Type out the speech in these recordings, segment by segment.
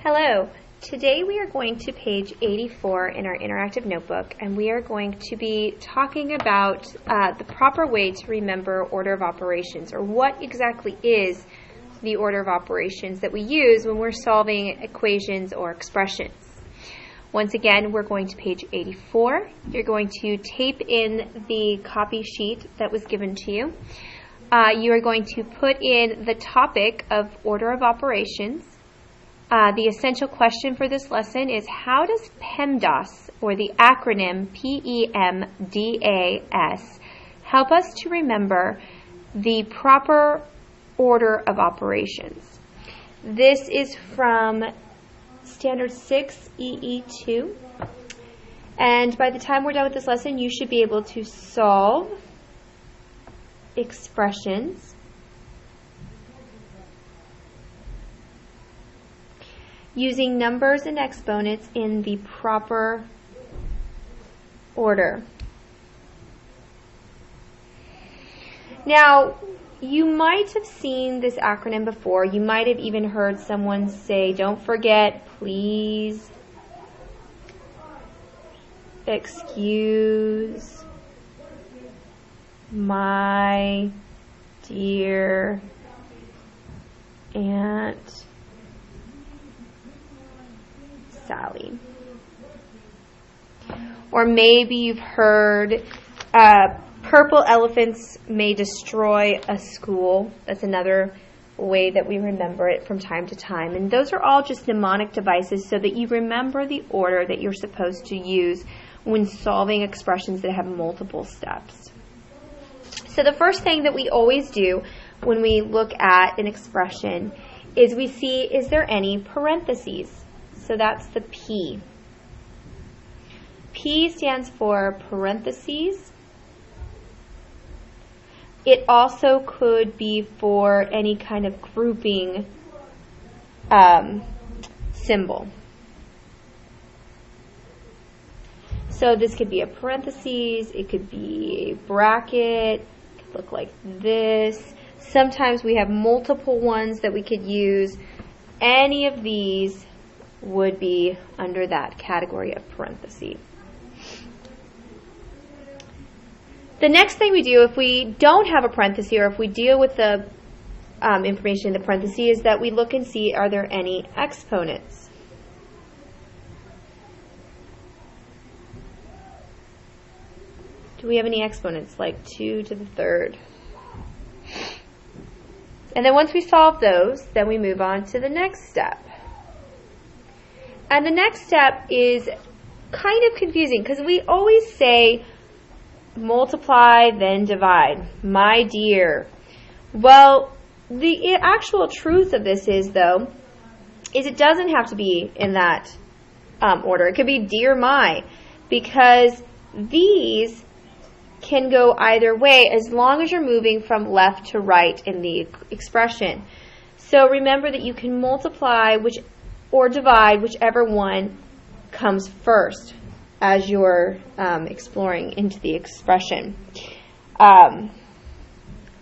Hello. Today we are going to page 84 in our interactive notebook, and we are going to be talking about the proper way to remember order of operations, or what exactly is the order of operations that we use when we're solving equations or expressions. Once again, we're going to page 84. You're going to tape in the copy sheet that was given to you. You are going to put in the topic of order of operations. The essential question for this lesson is, how does PEMDAS, or the acronym PEMDAS, help us to remember the proper order of operations? This is from Standard 6 EE2, and by the time we're done with this lesson, you should be able to solve expressions using numbers and exponents in the proper order. Now, you might have seen this acronym before. You might have even heard someone say, don't forget, please, excuse, my dear Aunt Sally. Or maybe you've heard purple elephants may destroy a school. That's another way that we remember it from time to time. And those are all just mnemonic devices so that you remember the order that you're supposed to use when solving expressions that have multiple steps. So the first thing that we always do when we look at an expression is we see, is there any parentheses? So that's the P. P stands for parentheses. It also could be for any kind of grouping symbol. So this could be a parentheses, it could be a bracket, it could look like this. Sometimes we have multiple ones that we could use. Any of these would be under that category of parentheses. The next thing we do, if we don't have a parenthesis, or if we deal with the information in the parentheses, is that we look and see, are there any exponents? Do we have any exponents, like 2 to the third? And then once we solve those, then we move on to the next step. And the next step is kind of confusing because we always say multiply, then divide. My dear. Well, the actual truth of this is, though, is it doesn't have to be in that order. It could be dear my, because these can go either way as long as you're moving from left to right in the expression. So remember that you can multiply or divide whichever one comes first as you're exploring into the expression. The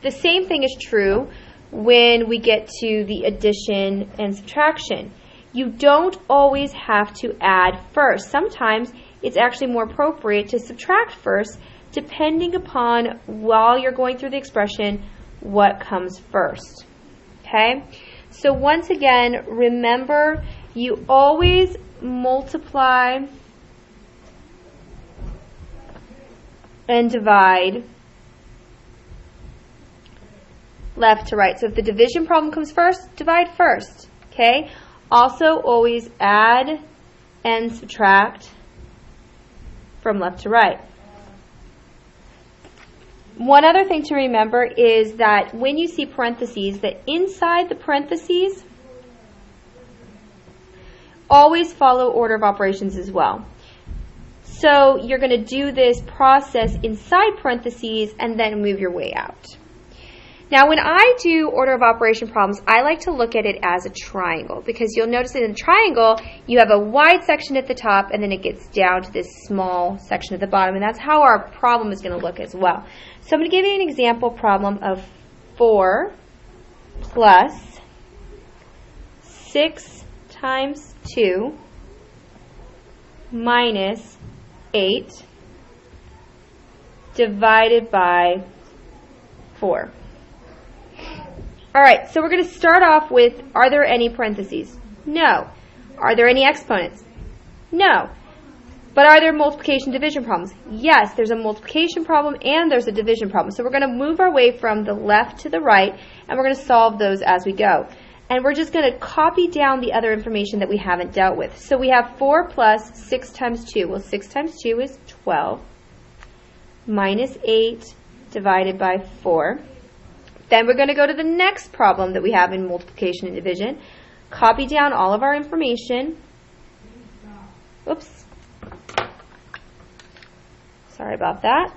same thing is true when we get to the addition and subtraction. You don't always have to add first. Sometimes it's actually more appropriate to subtract first, depending upon, while you're going through the expression, what comes first. Okay? So once again, remember, you always multiply and divide left to right. So if the division problem comes first, divide first. Okay? Also, always add and subtract from left to right. One other thing to remember is that when you see parentheses, that inside the parentheses, always follow order of operations as well. So you're going to do this process inside parentheses and then move your way out. Now when I do order of operation problems, I like to look at it as a triangle, because you'll notice that in a triangle you have a wide section at the top and then it gets down to this small section at the bottom, and that's how our problem is going to look as well. So I'm going to give you an example problem of 4 plus 6 times 2 minus 8 divided by 4. All right, so we're going to start off with, are there any parentheses? No. Are there any exponents? No. But are there multiplication division problems? Yes, there's a multiplication problem and there's a division problem. So we're going to move our way from the left to the right, and we're going to solve those as we go. And we're just going to copy down the other information that we haven't dealt with. So we have 4 plus 6 times 2. Well, 6 times 2 is 12 minus 8 divided by 4. Then we're going to go to the next problem that we have in multiplication and division. Copy down all of our information. Oops. Sorry about that.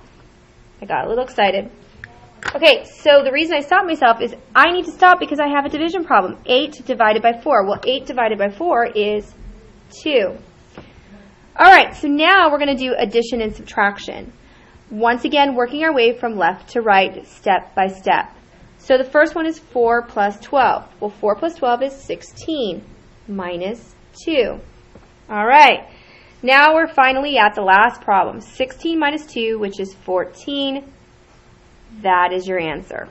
I got a little excited. Okay, so the reason I stopped myself is I need to stop because I have a division problem. 8 divided by 4. Well, 8 divided by 4 is 2. All right, so now we're going to do addition and subtraction. Once again, working our way from left to right, step by step. So the first one is 4 plus 12. Well, 4 plus 12 is 16 minus 2. All right. Now we're finally at the last problem. 16 minus 2, which is 14. That is your answer.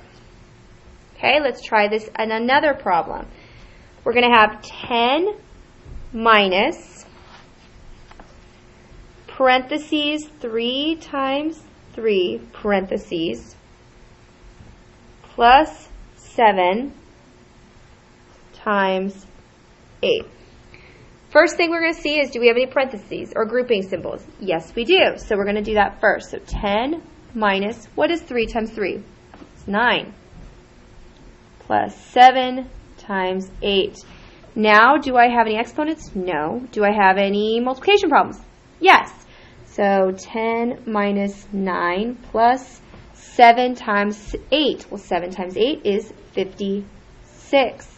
Okay, let's try this in another problem. We're going to have 10 minus parentheses 3 times 3 parentheses plus 7 times 8. First thing we're going to see is, do we have any parentheses or grouping symbols? Yes, we do. So we're going to do that first. So 10 minus, what is 3 times 3? It's 9. Plus 7 times 8. Now, do I have any exponents? No. Do I have any multiplication problems? Yes. So 10 minus 9 plus 7 times 8. Well, 7 times 8 is 56.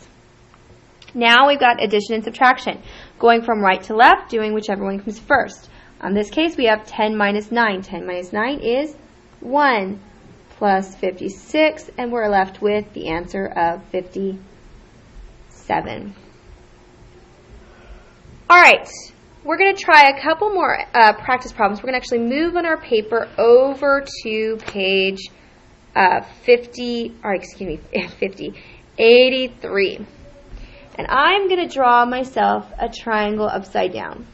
Now we've got addition and subtraction. Going from right to left, doing whichever one comes first. In this case, we have 10 minus 9. 10 minus 9 is 1 plus 56, and we're left with the answer of 57. All right, we're going to try a couple more practice problems. We're going to actually move on our paper over to page 83. And I'm going to draw myself a triangle upside down.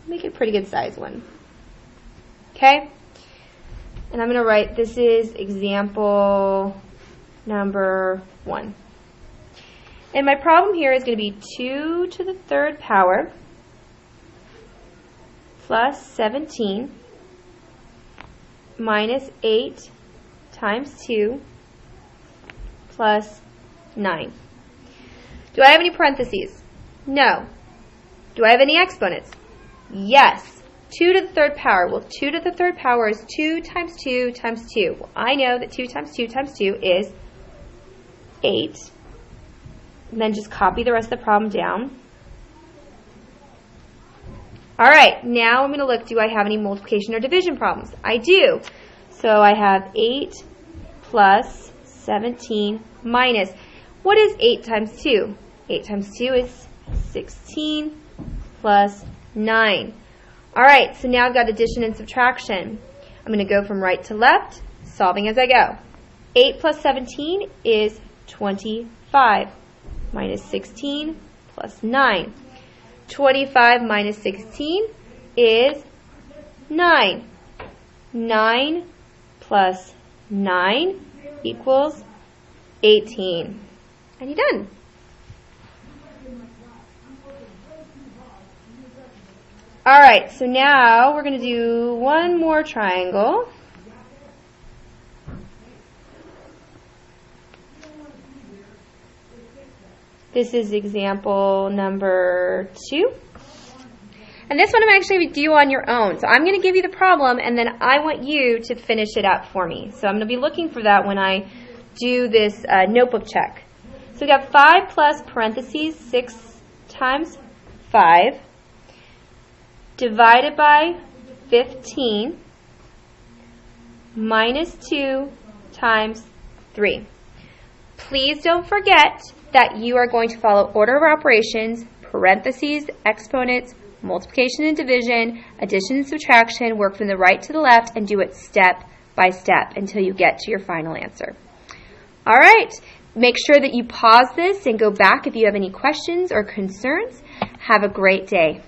Make it a pretty good size one. Okay? And I'm going to write, this is example number 1. And my problem here is going to be 2 to the 3rd power plus 17 minus 8 times 2 plus 9. Do I have any parentheses? No. Do I have any exponents? Yes. 2 to the 3rd power. Well, 2 to the 3rd power is 2 times 2 times 2. Well, I know that 2 times 2 times 2 is 8. And then just copy the rest of the problem down. All right, now I'm going to look, do I have any multiplication or division problems? I do. So I have 8 plus 17 minus, what is 8 times 2? 8 times 2 is 16 plus 9. All right, so now I've got addition and subtraction. I'm going to go from right to left, solving as I go. 8 plus 17 is 25 minus 16 plus 9. 25 minus 16 is 9. 9 plus 9 equals 18. And you're done. All right, so now we're going to do one more triangle. This is example number 2. And this one I'm actually going to do on your own. So I'm going to give you the problem, and then I want you to finish it up for me. So I'm going to be looking for that when I do this notebook check. So we got 5 plus parentheses 6 times 5 divided by 15 minus 2 times 3. please don't forget that you are going to follow order of operations, parentheses, exponents, multiplication and division, addition and subtraction, work from the right to the left, and do it step by step until you get to your final answer. All right, make sure that you pause this and go back if you have any questions or concerns. Have a great day.